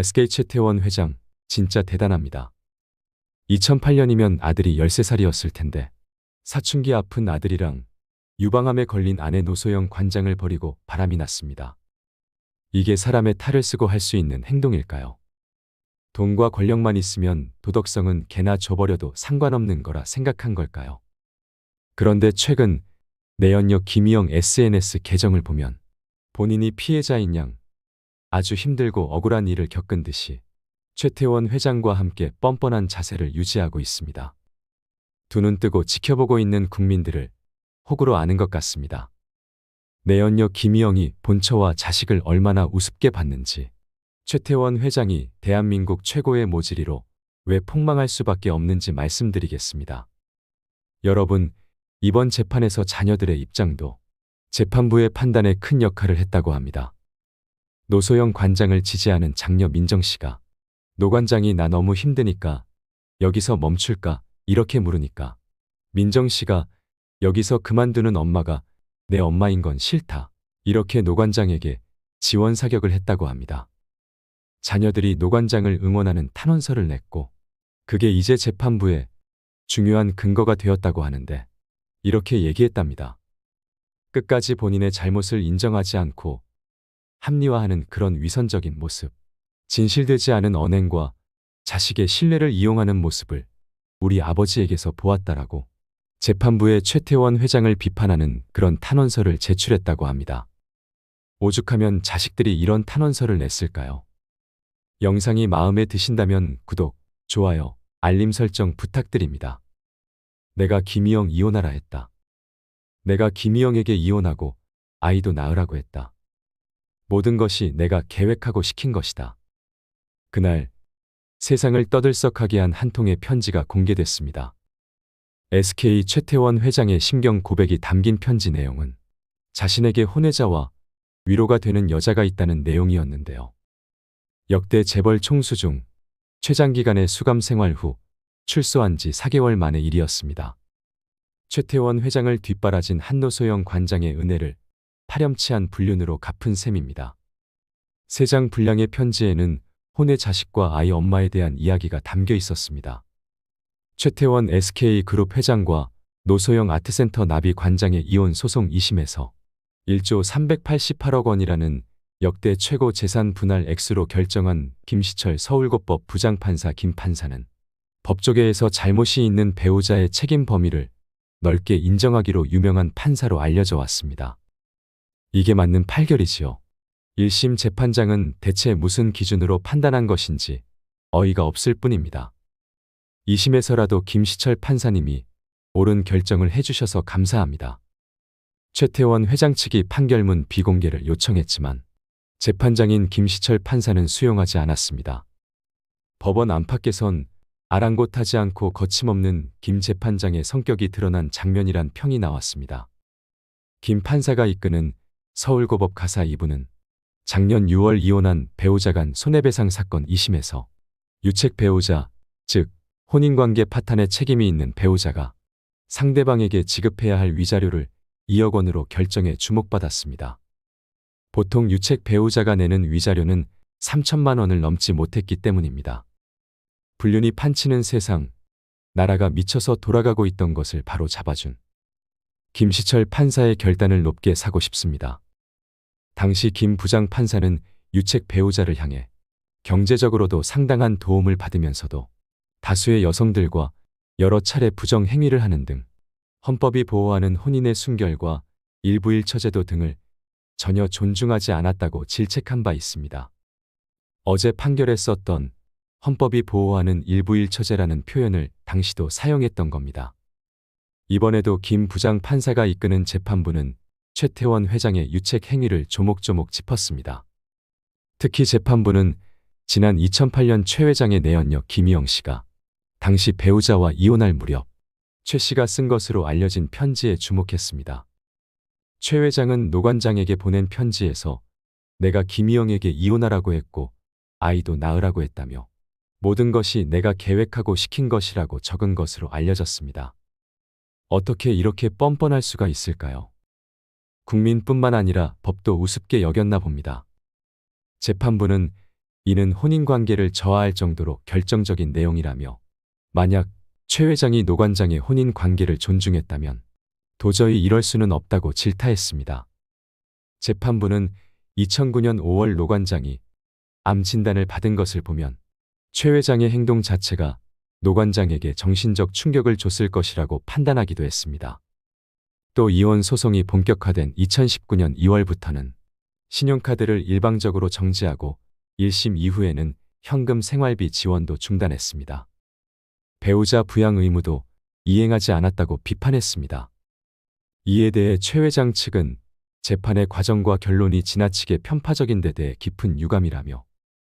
SK 최태원 회장, 진짜 대단합니다. 2008년이면 아들이 13살이었을 텐데 사춘기 아픈 아들이랑 유방암에 걸린 아내 노소영 관장을 버리고 바람이 났습니다. 이게 사람의 탈을 쓰고 할 수 있는 행동일까요? 돈과 권력만 있으면 도덕성은 개나 줘버려도 상관없는 거라 생각한 걸까요? 그런데 최근 내연녀 김희영 SNS 계정을 보면 본인이 피해자인 양 아주 힘들고 억울한 일을 겪은 듯이 최태원 회장과 함께 뻔뻔한 자세를 유지하고 있습니다. 두 눈 뜨고 지켜보고 있는 국민들을 호구로 아는 것 같습니다. 내연녀 김희영이 본처와 자식을 얼마나 우습게 봤는지, 최태원 회장이 대한민국 최고의 모질이로 왜 폭망할 수밖에 없는지 말씀드리겠습니다. 여러분, 이번 재판에서 자녀들의 입장도 재판부의 판단에 큰 역할을 했다고 합니다. 노소영 관장을 지지하는 장녀 민정씨가 노 관장이 나 너무 힘드니까 여기서 멈출까 이렇게 물으니까 민정씨가 여기서 그만두는 엄마가 내 엄마인 건 싫다 이렇게 노 관장에게 지원 사격을 했다고 합니다. 자녀들이 노 관장을 응원하는 탄원서를 냈고 그게 이제 재판부에 중요한 근거가 되었다고 하는데 이렇게 얘기했답니다. 끝까지 본인의 잘못을 인정하지 않고 합리화하는 그런 위선적인 모습, 진실되지 않은 언행과 자식의 신뢰를 이용하는 모습을 우리 아버지에게서 보았다라고 재판부에 최태원 회장을 비판하는 그런 탄원서를 제출했다고 합니다. 오죽하면 자식들이 이런 탄원서를 냈을까요? 영상이 마음에 드신다면 구독, 좋아요, 알림 설정 부탁드립니다. 내가 김희영 이혼하라 했다. 내가 김희영에게 이혼하고 아이도 낳으라고 했다. 모든 것이 내가 계획하고 시킨 것이다. 그날 세상을 떠들썩하게 한 한 통의 편지가 공개됐습니다. SK 최태원 회장의 심경 고백이 담긴 편지 내용은 자신에게 혼외자와 위로가 되는 여자가 있다는 내용이었는데요. 역대 재벌 총수 중 최장기간의 수감 생활 후 출소한 지 4개월 만의 일이었습니다. 최태원 회장을 뒷바라진 한노소영 관장의 은혜를 파렴치한 불륜으로 갚은 셈입니다. 3장 분량의 편지에는 혼의 자식과 아이 엄마에 대한 이야기가 담겨 있었습니다. 최태원 SK그룹 회장과 노소영 아트센터 나비 관장의 이혼 소송 2심에서 1조 388억 원이라는 역대 최고 재산 분할 액수로 결정한 김시철 서울고법 부장판사 김 판사는 법조계에서 잘못이 있는 배우자의 책임 범위를 넓게 인정하기로 유명한 판사로 알려져 왔습니다. 이게 맞는 판결이지요. 1심 재판장은 대체 무슨 기준으로 판단한 것인지 어이가 없을 뿐입니다. 2심에서라도 김시철 판사님이 옳은 결정을 해주셔서 감사합니다. 최태원 회장 측이 판결문 비공개를 요청했지만 재판장인 김시철 판사는 수용하지 않았습니다. 법원 안팎에선 아랑곳하지 않고 거침없는 김 재판장의 성격이 드러난 장면이란 평이 나왔습니다. 김 판사가 이끄는 서울고법 가사 2부는 작년 6월 이혼한 배우자 간 손해배상 사건 2심에서 유책 배우자, 즉 혼인관계 파탄에 책임이 있는 배우자가 상대방에게 지급해야 할 위자료를 2억 원으로 결정해 주목받았습니다. 보통 유책 배우자가 내는 위자료는 3천만 원을 넘지 못했기 때문입니다. 불륜이 판치는 세상, 나라가 미쳐서 돌아가고 있던 것을 바로 잡아준 김시철 판사의 결단을 높게 사고 싶습니다. 당시 김 부장 판사는 유책 배우자를 향해 경제적으로도 상당한 도움을 받으면서도 다수의 여성들과 여러 차례 부정 행위를 하는 등 헌법이 보호하는 혼인의 순결과 일부일 처제도 등을 전혀 존중하지 않았다고 질책한 바 있습니다. 어제 판결에 썼던 헌법이 보호하는 일부일 처제라는 표현을 당시도 사용했던 겁니다. 이번에도 김 부장 판사가 이끄는 재판부는 최태원 회장의 유책 행위를 조목조목 짚었습니다. 특히 재판부는 지난 2008년 최 회장의 내연녀 김희영 씨가 당시 배우자와 이혼할 무렵 최 씨가 쓴 것으로 알려진 편지에 주목했습니다. 최 회장은 노 관장에게 보낸 편지에서 내가 김희영에게 이혼하라고 했고 아이도 낳으라고 했다며 모든 것이 내가 계획하고 시킨 것이라고 적은 것으로 알려졌습니다. 어떻게 이렇게 뻔뻔할 수가 있을까요? 국민뿐만 아니라 법도 우습게 여겼나 봅니다. 재판부는 이는 혼인관계를 저하할 정도로 결정적인 내용이라며 만약 최 회장이 노 관장의 혼인관계를 존중했다면 도저히 이럴 수는 없다고 질타했습니다. 재판부는 2009년 5월 노 관장이 암 진단을 받은 것을 보면 최 회장의 행동 자체가 노 관장에게 정신적 충격을 줬을 것이라고 판단하기도 했습니다. 또 이혼 소송이 본격화된 2019년 2월부터는 신용카드를 일방적으로 정지하고 1심 이후에는 현금 생활비 지원도 중단했습니다. 배우자 부양 의무도 이행하지 않았다고 비판했습니다. 이에 대해 최 회장 측은 재판의 과정과 결론이 지나치게 편파적인 데 대해 깊은 유감이라며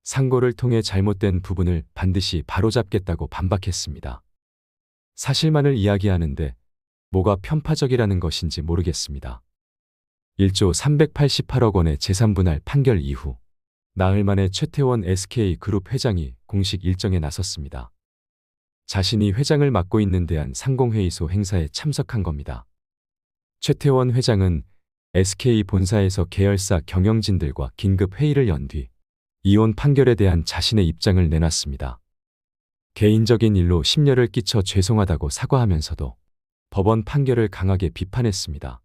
상고를 통해 잘못된 부분을 반드시 바로잡겠다고 반박했습니다. 사실만을 이야기하는데 뭐가 편파적이라는 것인지 모르겠습니다. 1조 388억 원의 재산분할 판결 이후 나흘 만에 최태원 SK그룹 회장이 공식 일정에 나섰습니다. 자신이 회장을 맡고 있는 대한상공회의소 행사에 참석한 겁니다. 최태원 회장은 SK 본사에서 계열사 경영진들과 긴급 회의를 연 뒤 이혼 판결에 대한 자신의 입장을 내놨습니다. 개인적인 일로 심려를 끼쳐 죄송하다고 사과하면서도 법원 판결을 강하게 비판했습니다.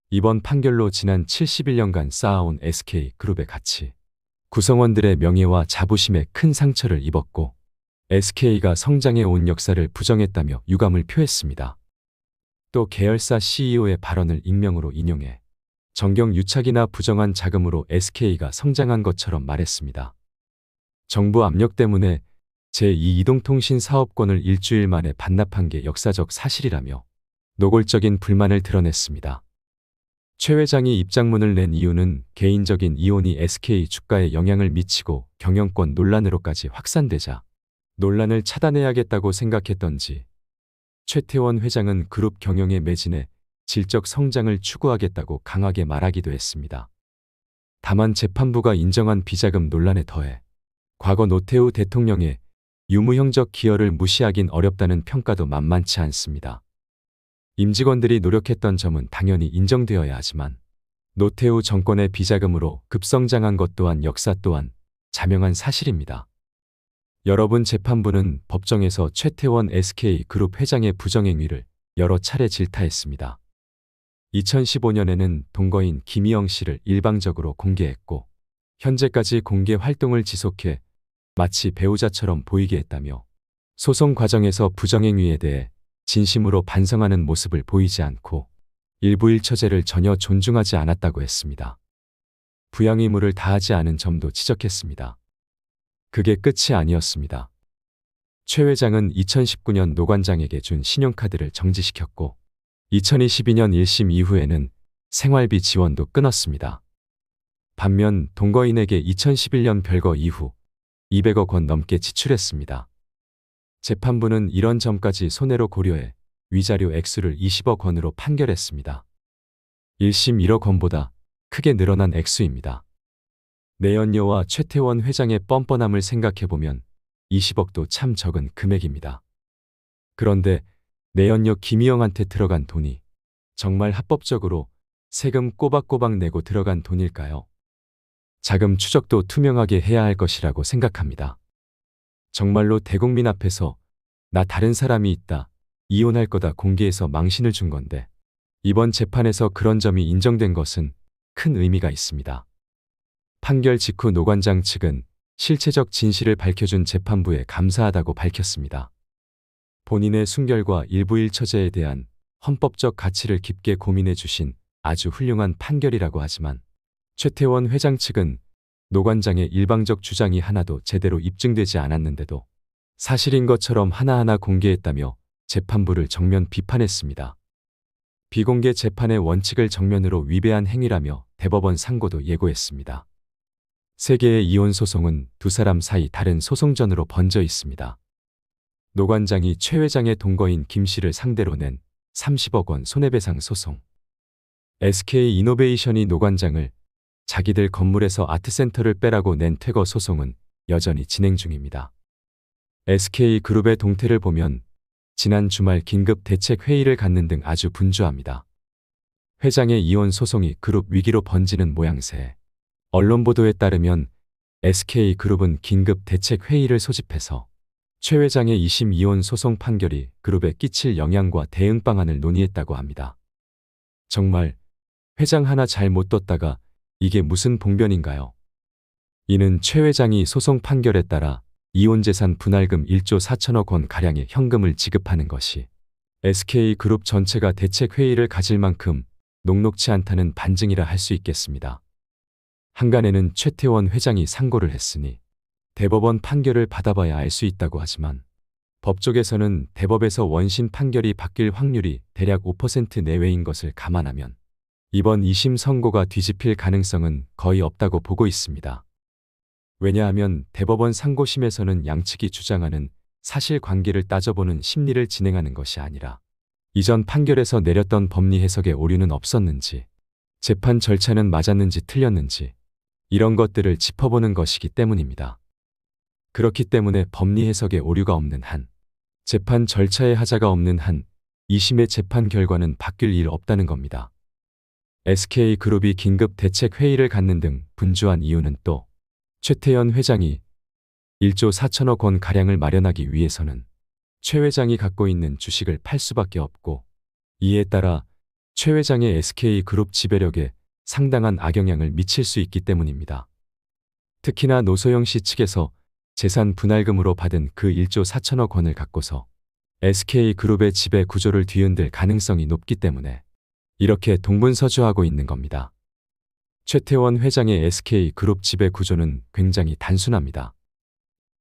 이번 판결로 지난 71년간 쌓아온 SK그룹의 가치, 구성원들의 명예와 자부심에 큰 상처를 입었고 SK가 성장해 온 역사를 부정했다며 유감을 표했습니다. 또 계열사 CEO의 발언을 익명으로 인용해 정경 유착이나 부정한 자금으로 SK가 성장한 것처럼 말했습니다. 정부 압력 때문에 제2이동통신 사업권을 일주일 만에 반납한 게 역사적 사실이라며 노골적인 불만을 드러냈습니다. 최 회장이 입장문을 낸 이유는 개인적인 이혼이 SK 주가에 영향을 미치고 경영권 논란으로까지 확산되자 논란을 차단해야겠다고 생각했던지 최태원 회장은 그룹 경영에 매진해 질적 성장을 추구하겠다고 강하게 말하기도 했습니다. 다만 재판부가 인정한 비자금 논란에 더해 과거 노태우 대통령의 유무형적 기여를 무시하긴 어렵다는 평가도 만만치 않습니다. 임직원들이 노력했던 점은 당연히 인정되어야 하지만 노태우 정권의 비자금으로 급성장한 것 또한 역사 또한 자명한 사실입니다. 여러분 재판부는 법정에서 최태원 SK그룹 회장의 부정행위를 여러 차례 질타했습니다. 2015년에는 동거인 김희영 씨를 일방적으로 공개했고 현재까지 공개 활동을 지속해 마치 배우자처럼 보이게 했다며 소송 과정에서 부정행위에 대해 진심으로 반성하는 모습을 보이지 않고 일부 일처제를 전혀 존중하지 않았다고 했습니다. 부양 의무를 다하지 않은 점도 지적했습니다. 그게 끝이 아니었습니다. 최 회장은 2019년 노 관장에게 준 신용카드를 정지시켰고 2022년 1심 이후에는 생활비 지원도 끊었습니다. 반면 동거인에게 2011년 별거 이후 200억 원 넘게 지출했습니다. 재판부는 이런 점까지 손해로 고려해 위자료 액수를 20억 원으로 판결했습니다. 1심 1억 원보다 크게 늘어난 액수입니다. 내연녀와 최태원 회장의 뻔뻔함을 생각해보면 20억도 참 적은 금액입니다. 그런데 내연녀 김희영한테 들어간 돈이 정말 합법적으로 세금 꼬박꼬박 내고 들어간 돈일까요? 자금 추적도 투명하게 해야 할 것이라고 생각합니다. 정말로 대국민 앞에서 나 다른 사람이 있다, 이혼할 거다 공개해서 망신을 준 건데 이번 재판에서 그런 점이 인정된 것은 큰 의미가 있습니다. 판결 직후 노 관장 측은 실체적 진실을 밝혀준 재판부에 감사하다고 밝혔습니다. 본인의 순결과 일부 일처제에 대한 헌법적 가치를 깊게 고민해 주신 아주 훌륭한 판결이라고 하지만 최태원 회장 측은 노 관장의 일방적 주장이 하나도 제대로 입증되지 않았는데도 사실인 것처럼 하나하나 공개했다며 재판부를 정면 비판했습니다. 비공개 재판의 원칙을 정면으로 위배한 행위라며 대법원 상고도 예고했습니다. 세계의 이혼 소송은 두 사람 사이 다른 소송전으로 번져 있습니다. 노 관장이 최 회장의 동거인 김 씨를 상대로 낸 30억 원 손해배상 소송. SK이노베이션이 노 관장을 자기들 건물에서 아트센터를 빼라고 낸 퇴거 소송은 여전히 진행 중입니다. SK그룹의 동태를 보면 지난 주말 긴급 대책 회의를 갖는 등 아주 분주합니다. 회장의 이혼 소송이 그룹 위기로 번지는 모양새. 언론 보도에 따르면 SK그룹은 긴급 대책회의를 소집해서 최 회장의 2심 이혼 소송 판결이 그룹에 끼칠 영향과 대응 방안을 논의했다고 합니다. 정말 회장 하나 잘 못 뒀다가 이게 무슨 봉변인가요? 이는 최 회장이 소송 판결에 따라 이혼재산 분할금 1조 4천억 원 가량의 현금을 지급하는 것이 SK그룹 전체가 대책회의를 가질 만큼 녹록치 않다는 반증이라 할 수 있겠습니다. 한간에는 최태원 회장이 상고를 했으니 대법원 판결을 받아봐야 알 수 있다고 하지만 법조계에서는 대법에서 원심 판결이 바뀔 확률이 대략 5% 내외인 것을 감안하면 이번 2심 선고가 뒤집힐 가능성은 거의 없다고 보고 있습니다. 왜냐하면 대법원 상고심에서는 양측이 주장하는 사실관계를 따져보는 심리를 진행하는 것이 아니라 이전 판결에서 내렸던 법리 해석에 오류는 없었는지, 재판 절차는 맞았는지 틀렸는지 이런 것들을 짚어보는 것이기 때문입니다. 그렇기 때문에 법리 해석에 오류가 없는 한, 재판 절차에 하자가 없는 한 2심의 재판 결과는 바뀔 일 없다는 겁니다. SK그룹이 긴급 대책회의를 갖는 등 분주한 이유는 또 최태원 회장이 1조 4천억 원 가량을 마련하기 위해서는 최 회장이 갖고 있는 주식을 팔 수밖에 없고 이에 따라 최 회장의 SK그룹 지배력에 상당한 악영향을 미칠 수 있기 때문입니다. 특히나 노소영 씨 측에서 재산 분할금으로 받은 그 1조 4천억 원을 갖고서 SK그룹의 지배 구조를 뒤흔들 가능성이 높기 때문에 이렇게 동분서주하고 있는 겁니다. 최태원 회장의 SK그룹 지배 구조는 굉장히 단순합니다.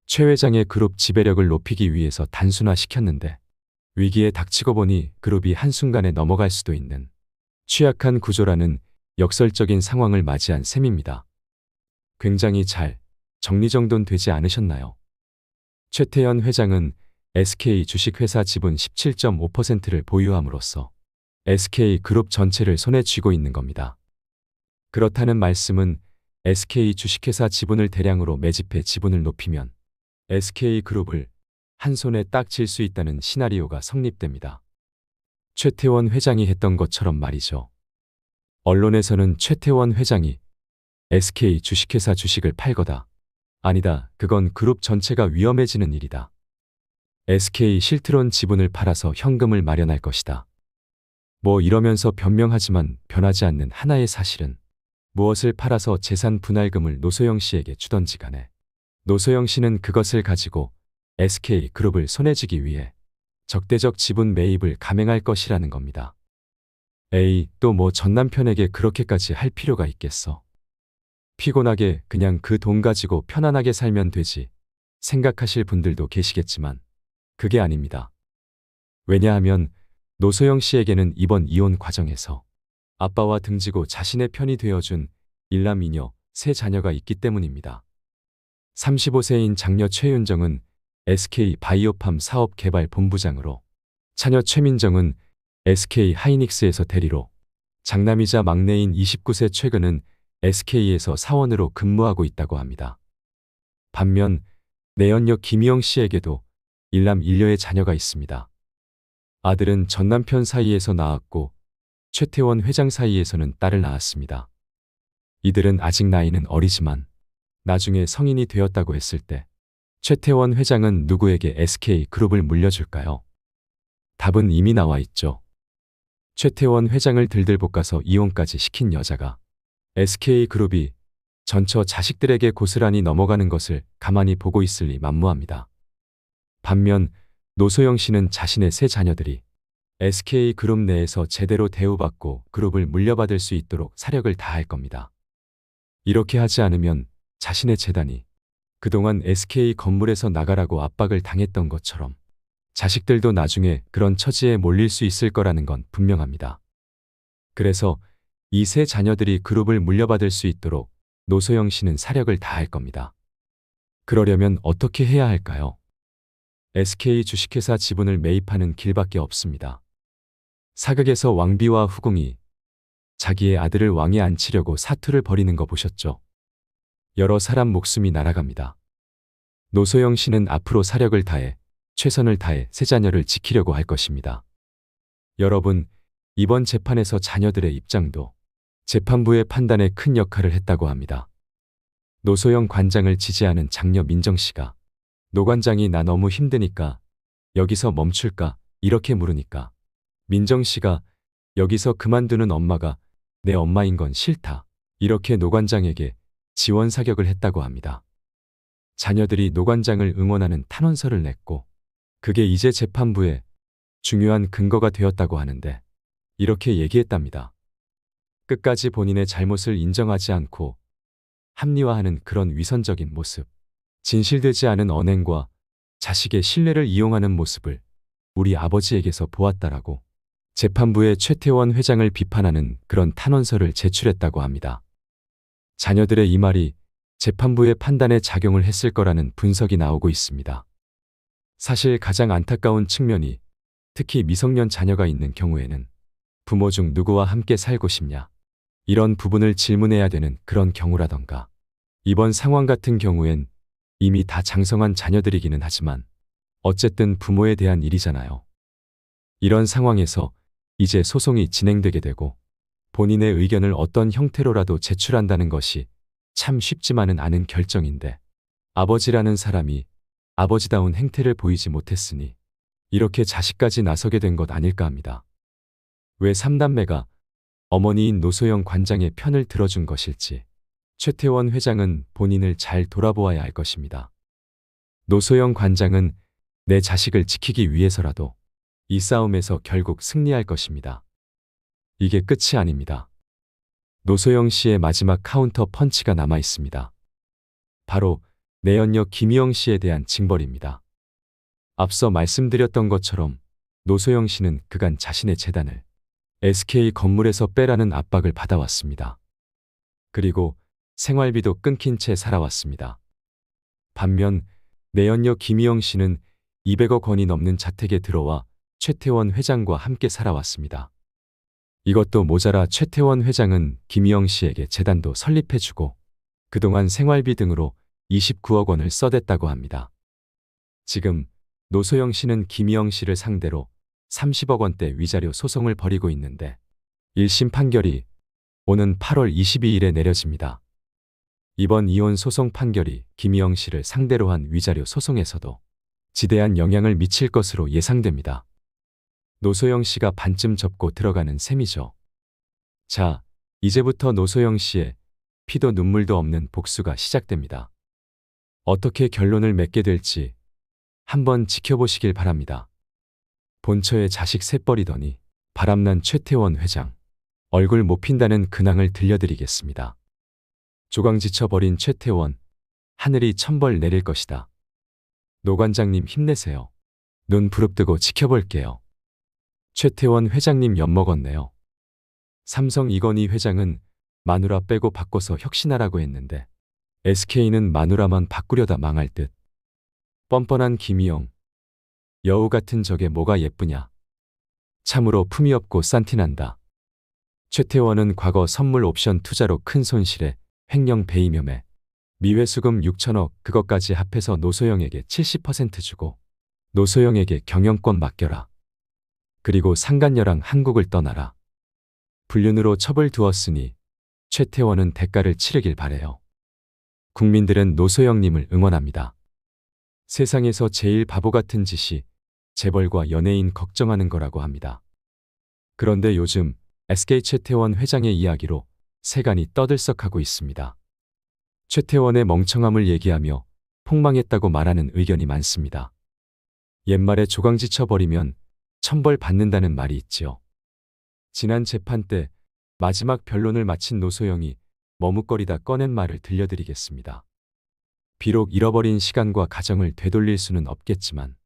최 회장의 그룹 지배력을 높이기 위해서 단순화시켰는데 위기에 닥치고 보니 그룹이 한순간에 넘어갈 수도 있는 취약한 구조라는 역설적인 상황을 맞이한 셈입니다. 굉장히 잘 정리정돈되지 않으셨나요? 최태원 회장은 SK 주식회사 지분 17.5%를 보유함으로써 SK그룹 전체를 손에 쥐고 있는 겁니다. 그렇다는 말씀은 SK 주식회사 지분을 대량으로 매집해 지분을 높이면 SK그룹을 한 손에 딱 쥘 수 있다는 시나리오가 성립됩니다. 최태원 회장이 했던 것처럼 말이죠. 언론에서는 최태원 회장이 SK 주식회사 주식을 팔거다. 아니다. 그건 그룹 전체가 위험해지는 일이다. SK 실트론 지분을 팔아서 현금을 마련할 것이다. 뭐 이러면서 변명하지만 변하지 않는 하나의 사실은 무엇을 팔아서 재산 분할금을 노소영 씨에게 주던지 간에 노소영 씨는 그것을 가지고 SK그룹을 손에 쥐기 위해 적대적 지분 매입을 감행할 것이라는 겁니다. 에이, 또 뭐 전 남편에게 그렇게까지 할 필요가 있겠어. 피곤하게 그냥 그 돈 가지고 편안하게 살면 되지 생각하실 분들도 계시겠지만 그게 아닙니다. 왜냐하면 노소영 씨에게는 이번 이혼 과정에서 아빠와 등지고 자신의 편이 되어준 일남이녀 세 자녀가 있기 때문입니다. 35세인 장녀 최윤정은 SK바이오팜 사업개발본부장으로, 차녀 최민정은 SK하이닉스에서 대리로, 장남이자 막내인 29세 최근은 SK에서 사원으로 근무하고 있다고 합니다. 반면 내연녀 김희영 씨에게도 일남 일녀의 자녀가 있습니다. 아들은 전 남편 사이에서 낳았고 최태원 회장 사이에서는 딸을 낳았습니다. 이들은 아직 나이는 어리지만 나중에 성인이 되었다고 했을 때 최태원 회장은 누구에게 SK그룹을 물려줄까요? 답은 이미 나와 있죠. 최태원 회장을 들들 볶아서 이혼까지 시킨 여자가 SK그룹이 전처 자식들에게 고스란히 넘어가는 것을 가만히 보고 있을 리 만무합니다. 반면 노소영 씨는 자신의 세 자녀들이 SK그룹 내에서 제대로 대우받고 그룹을 물려받을 수 있도록 사력을 다할 겁니다. 이렇게 하지 않으면 자신의 재단이 그동안 SK 건물에서 나가라고 압박을 당했던 것처럼 자식들도 나중에 그런 처지에 몰릴 수 있을 거라는 건 분명합니다. 그래서 이 세 자녀들이 그룹을 물려받을 수 있도록 노소영 씨는 사력을 다할 겁니다. 그러려면 어떻게 해야 할까요? SK 주식회사 지분을 매입하는 길밖에 없습니다. 사극에서 왕비와 후궁이 자기의 아들을 왕에 앉히려고 사투를 벌이는 거 보셨죠? 여러 사람 목숨이 날아갑니다. 노소영 씨는 앞으로 사력을 다해 최선을 다해 세 자녀를 지키려고 할 것입니다. 여러분, 이번 재판에서 자녀들의 입장도 재판부의 판단에 큰 역할을 했다고 합니다. 노소영 관장을 지지하는 장녀 민정 씨가 노 관장이 나 너무 힘드니까 여기서 멈출까? 이렇게 물으니까 민정 씨가 여기서 그만두는 엄마가 내 엄마인 건 싫다. 이렇게 노 관장에게 지원 사격을 했다고 합니다. 자녀들이 노 관장을 응원하는 탄원서를 냈고 그게 이제 재판부에 중요한 근거가 되었다고 하는데 이렇게 얘기했답니다. 끝까지 본인의 잘못을 인정하지 않고 합리화하는 그런 위선적인 모습, 진실되지 않은 언행과 자식의 신뢰를 이용하는 모습을 우리 아버지에게서 보았다라고 재판부에 최태원 회장을 비판하는 그런 탄원서를 제출했다고 합니다. 자녀들의 이 말이 재판부의 판단에 작용을 했을 거라는 분석이 나오고 있습니다. 사실 가장 안타까운 측면이 특히 미성년 자녀가 있는 경우에는 부모 중 누구와 함께 살고 싶냐? 이런 부분을 질문해야 되는 그런 경우라던가 이번 상황 같은 경우엔 이미 다 장성한 자녀들이기는 하지만 어쨌든 부모에 대한 일이잖아요. 이런 상황에서 이제 소송이 진행되게 되고 본인의 의견을 어떤 형태로라도 제출한다는 것이 참 쉽지만은 않은 결정인데 아버지라는 사람이 아버지다운 행태를 보이지 못했으니 이렇게 자식까지 나서게 된 것 아닐까 합니다. 왜 3남매가 어머니인 노소영 관장의 편을 들어준 것일지 최태원 회장은 본인을 잘 돌아보아야 할 것입니다. 노소영 관장은 내 자식을 지키기 위해서라도 이 싸움에서 결국 승리할 것입니다. 이게 끝이 아닙니다. 노소영 씨의 마지막 카운터 펀치가 남아 있습니다. 바로 내연녀 김희영 씨에 대한 징벌입니다. 앞서 말씀드렸던 것처럼 노소영 씨는 그간 자신의 재단을 SK 건물에서 빼라는 압박을 받아왔습니다. 그리고 생활비도 끊긴 채 살아왔습니다. 반면 내연녀 김희영 씨는 200억 원이 넘는 자택에 들어와 최태원 회장과 함께 살아왔습니다. 이것도 모자라 최태원 회장은 김희영 씨에게 재단도 설립해주고 그동안 생활비 등으로 29억 원을 써댔다고 합니다. 지금 노소영 씨는 김희영 씨를 상대로 30억 원대 위자료 소송을 벌이고 있는데 1심 판결이 오는 8월 22일에 내려집니다. 이번 이혼 소송 판결이 김희영 씨를 상대로 한 위자료 소송에서도 지대한 영향을 미칠 것으로 예상됩니다. 노소영 씨가 반쯤 접고 들어가는 셈이죠. 자, 이제부터 노소영 씨의 피도 눈물도 없는 복수가 시작됩니다. 어떻게 결론을 맺게 될지 한번 지켜보시길 바랍니다. 본처의 자식 셋버리더니 바람난 최태원 회장 얼굴 못 핀다는 근황을 들려드리겠습니다. 조강 지쳐버린 최태원 하늘이 천벌 내릴 것이다. 노 관장님 힘내세요. 눈 부릅뜨고 지켜볼게요. 최태원 회장님 엿먹었네요. 삼성 이건희 회장은 마누라 빼고 바꿔서 혁신하라고 했는데 SK는 마누라만 바꾸려다 망할 듯. 뻔뻔한 김희영. 여우 같은 저게 뭐가 예쁘냐. 참으로 품이 없고 싼티난다. 최태원은 과거 선물 옵션 투자로 큰 손실에 횡령 배임혐의 미회수금 6천억 그것까지 합해서 노소영에게 70% 주고 노소영에게 경영권 맡겨라. 그리고 상간녀랑 한국을 떠나라. 불륜으로 첩을 두었으니 최태원은 대가를 치르길 바래요. 국민들은 노소영님을 응원합니다. 세상에서 제일 바보 같은 짓이 재벌과 연예인 걱정하는 거라고 합니다. 그런데 요즘 SK 최태원 회장의 이야기로 세간이 떠들썩하고 있습니다. 최태원의 멍청함을 얘기하며 폭망했다고 말하는 의견이 많습니다. 옛말에 조강지 쳐버리면 천벌 받는다는 말이 있지요. 지난 재판 때 마지막 변론을 마친 노소영이 머뭇거리다 꺼낸 말을 들려드리겠습니다. 비록 잃어버린 시간과 가정을 되돌릴 수는 없겠지만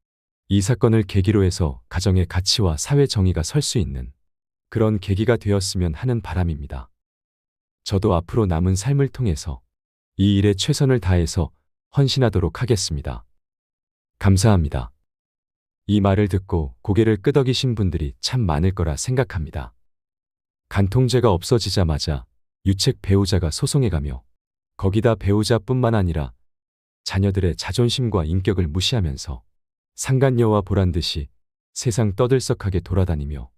이 사건을 계기로 해서 가정의 가치와 사회 정의가 설 수 있는 그런 계기가 되었으면 하는 바람입니다. 저도 앞으로 남은 삶을 통해서 이 일에 최선을 다해서 헌신하도록 하겠습니다. 감사합니다. 이 말을 듣고 고개를 끄덕이신 분들이 참 많을 거라 생각합니다. 간통죄가 없어지자마자 유책 배우자가 소송해가며 거기다 배우자뿐만 아니라 자녀들의 자존심과 인격을 무시하면서 상간녀와 보란듯이 세상 떠들썩하게 돌아다니며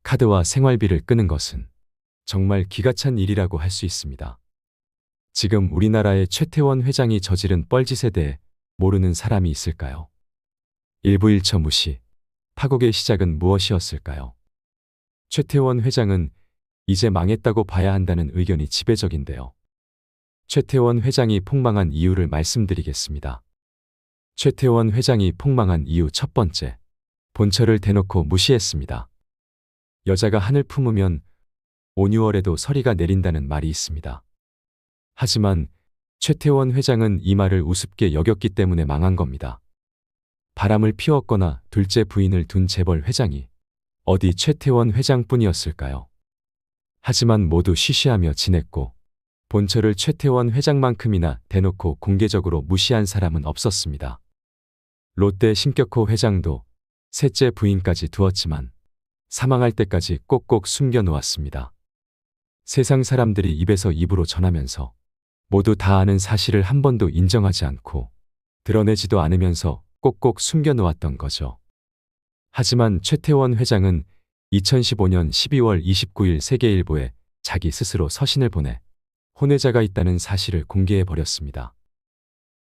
카드와 생활비를 끄는 것은 정말 기가 찬 일이라고 할 수 있습니다. 지금 우리나라의 최태원 회장이 저지른 뻘짓에 대해 모르는 사람이 있을까요? 일부일처 무시. 파국의 시작은 무엇이었을까요? 최태원 회장은 이제 망했다고 봐야 한다는 의견이 지배적인데요. 최태원 회장이 폭망한 이유를 말씀드리겠습니다. 최태원 회장이 폭망한 이유 첫 번째. 본처를 대놓고 무시했습니다. 여자가 한을 품으면 5, 6월에도 서리가 내린다는 말이 있습니다. 하지만 최태원 회장은 이 말을 우습게 여겼기 때문에 망한 겁니다. 바람을 피웠거나 둘째 부인을 둔 재벌 회장이 어디 최태원 회장뿐이었을까요? 하지만 모두 쉬쉬하며 지냈고 본처를 최태원 회장만큼이나 대놓고 공개적으로 무시한 사람은 없었습니다. 롯데 신격호 회장도 셋째 부인까지 두었지만 사망할 때까지 꼭꼭 숨겨놓았습니다. 세상 사람들이 입에서 입으로 전하면서 모두 다 아는 사실을 한 번도 인정하지 않고 드러내지도 않으면서 꼭꼭 숨겨놓았던 거죠. 하지만 최태원 회장은 2015년 12월 29일 세계일보에 자기 스스로 서신을 보내 혼외자가 있다는 사실을 공개해버렸습니다.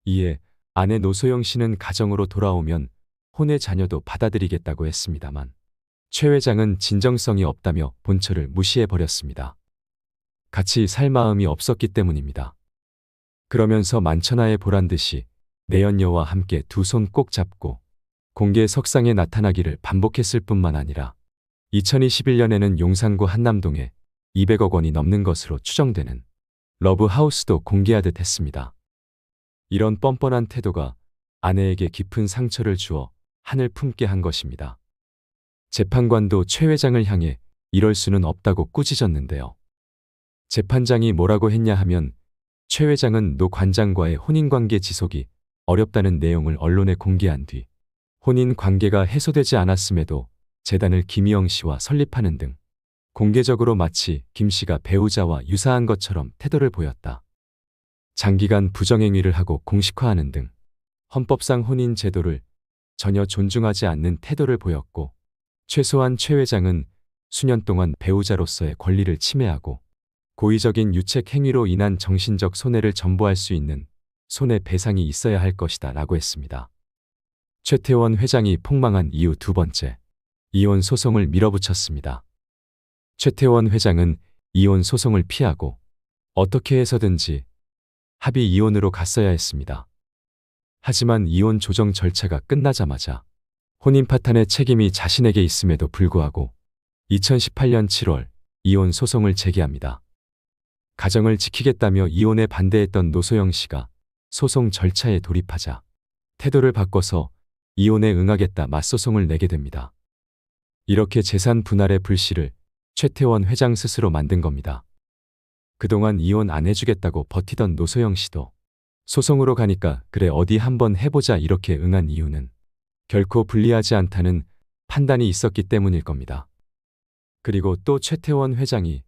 이에 아내 노소영 씨는 가정으로 돌아오면 혼외 자녀도 받아들이겠다고 했습니다만 최 회장은 진정성이 없다며 본처를 무시해버렸습니다. 같이 살 마음이 없었기 때문입니다. 그러면서 만천하에 보란 듯이 내연녀와 함께 두 손 꼭 잡고 공개 석상에 나타나기를 반복했을 뿐만 아니라 2021년에는 용산구 한남동에 200억 원이 넘는 것으로 추정되는 러브하우스도 공개하듯 했습니다. 이런 뻔뻔한 태도가 아내에게 깊은 상처를 주어 한을 품게 한 것입니다. 재판관도 최 회장을 향해 이럴 수는 없다고 꾸짖었는데요. 재판장이 뭐라고 했냐 하면 최 회장은 노 관장과의 혼인관계 지속이 어렵다는 내용을 언론에 공개한 뒤 혼인 관계가 해소되지 않았음에도 재단을 김희영 씨와 설립하는 등 공개적으로 마치 김 씨가 배우자와 유사한 것처럼 태도를 보였다. 장기간 부정행위를 하고 공식화하는 등 헌법상 혼인 제도를 전혀 존중하지 않는 태도를 보였고 최소한 최 회장은 수년 동안 배우자로서의 권리를 침해하고 고의적인 유책 행위로 인한 정신적 손해를 전부할 수 있는 손해배상이 있어야 할 것이다 라고 했습니다. 최태원 회장이 폭망한 이유 두 번째, 이혼 소송을 밀어붙였습니다. 최태원 회장은 이혼 소송을 피하고 어떻게 해서든지 합의 이혼으로 갔어야 했습니다. 하지만 이혼 조정 절차가 끝나자마자 혼인 파탄의 책임이 자신에게 있음에도 불구하고 2018년 7월 이혼 소송을 제기합니다. 가정을 지키겠다며 이혼에 반대했던 노소영 씨가 소송 절차에 돌입하자 태도를 바꿔서 이혼에 응하겠다 맞소송을 내게 됩니다. 이렇게 재산 분할의 불씨를 최태원 회장 스스로 만든 겁니다. 그동안 이혼 안 해주겠다고 버티던 노소영 씨도 소송으로 가니까 그래 어디 한번 해보자 이렇게 응한 이유는 결코 불리하지 않다는 판단이 있었기 때문일 겁니다. 그리고 또 최태원 회장이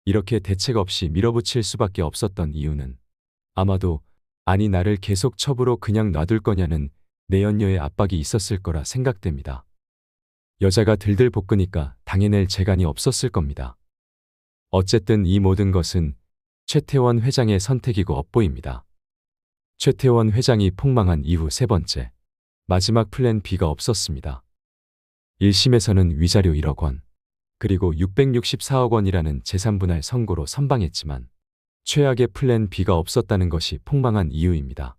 이렇게 대책 없이 밀어붙일 수밖에 없었던 이유는 아마도 아니 나를 계속 첩으로 그냥 놔둘 거냐는 내연녀의 압박이 있었을 거라 생각됩니다. 여자가 들들 볶으니까 당해낼 재간이 없었을 겁니다. 어쨌든 이 모든 것은 최태원 회장의 선택이고 업보입니다. 최태원 회장이 폭망한 이후 세 번째, 마지막 플랜 B가 없었습니다. 1심에서는 위자료 1억 원, 그리고 664억 원이라는 재산분할 선고로 선방했지만 최악의 플랜 B가 없었다는 것이 폭망한 이유입니다.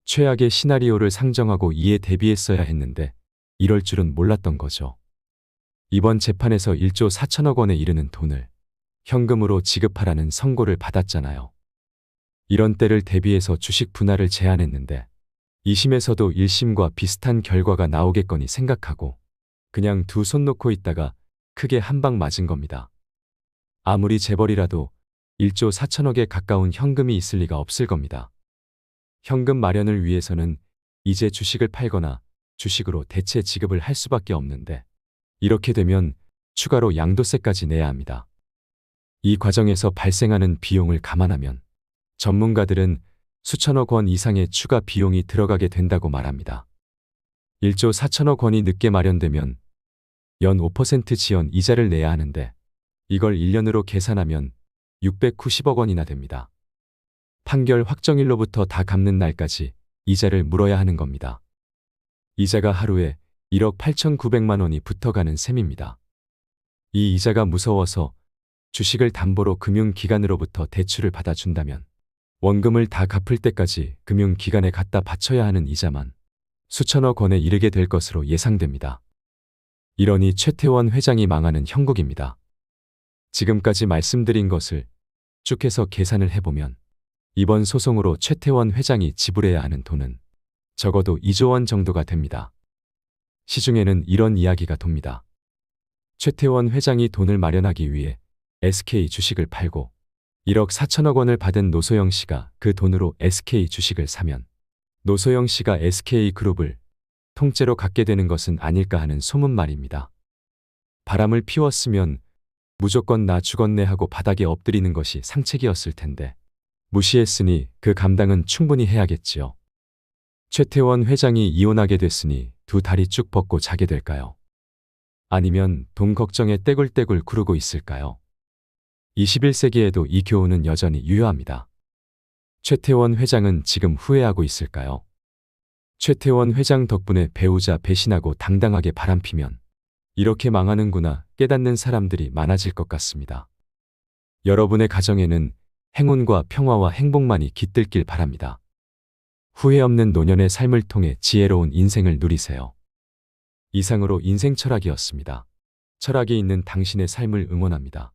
최악의 시나리오를 상정하고 이에 대비했어야 했는데 이럴 줄은 몰랐던 거죠. 이번 재판에서 1조 4천억 원에 이르는 돈을 현금으로 지급하라는 선고를 받았잖아요. 이런 때를 대비해서 주식 분할을 제안했는데 2심에서도 1심과 비슷한 결과가 나오겠거니 생각하고 그냥 두 손 놓고 있다가 크게 한 방 맞은 겁니다. 아무리 재벌이라도 1조 4천억에 가까운 현금이 있을 리가 없을 겁니다. 현금 마련을 위해서는 이제 주식을 팔거나 주식으로 대체 지급을 할 수밖에 없는데 이렇게 되면 추가로 양도세까지 내야 합니다. 이 과정에서 발생하는 비용을 감안하면 전문가들은 수천억 원 이상의 추가 비용이 들어가게 된다고 말합니다. 1조 4천억 원이 늦게 마련되면 연 5% 지연 이자를 내야 하는데 이걸 1년으로 계산하면 690억 원이나 됩니다. 판결 확정일로부터 다 갚는 날까지 이자를 물어야 하는 겁니다. 이자가 하루에 1억 8,900만 원이 붙어가는 셈입니다. 이 이자가 무서워서 주식을 담보로 금융기관으로부터 대출을 받아준다면 원금을 다 갚을 때까지 금융기관에 갖다 바쳐야 하는 이자만 수천억 원에 이르게 될 것으로 예상됩니다. 이러니 최태원 회장이 망하는 형국입니다. 지금까지 말씀드린 것을 쭉 해서 계산을 해보면 이번 소송으로 최태원 회장이 지불해야 하는 돈은 적어도 2조 원 정도가 됩니다. 시중에는 이런 이야기가 돕니다. 최태원 회장이 돈을 마련하기 위해 SK 주식을 팔고 1억 4천억 원을 받은 노소영 씨가 그 돈으로 SK 주식을 사면 노소영 씨가 SK그룹을 통째로 갖게 되는 것은 아닐까 하는 소문 말입니다. 바람을 피웠으면 무조건 나 죽었네 하고 바닥에 엎드리는 것이 상책이었을 텐데 무시했으니 그 감당은 충분히 해야겠지요. 최태원 회장이 이혼하게 됐으니 두 다리 쭉 뻗고 자게 될까요? 아니면 돈 걱정에 떼굴떼굴 구르고 있을까요? 21세기에도 이 교훈은 여전히 유효합니다. 최태원 회장은 지금 후회하고 있을까요? 최태원 회장 덕분에 배우자 배신하고 당당하게 바람피면 이렇게 망하는구나 깨닫는 사람들이 많아질 것 같습니다. 여러분의 가정에는 행운과 평화와 행복만이 깃들길 바랍니다. 후회 없는 노년의 삶을 통해 지혜로운 인생을 누리세요. 이상으로 인생철학이었습니다. 철학이 있는 당신의 삶을 응원합니다.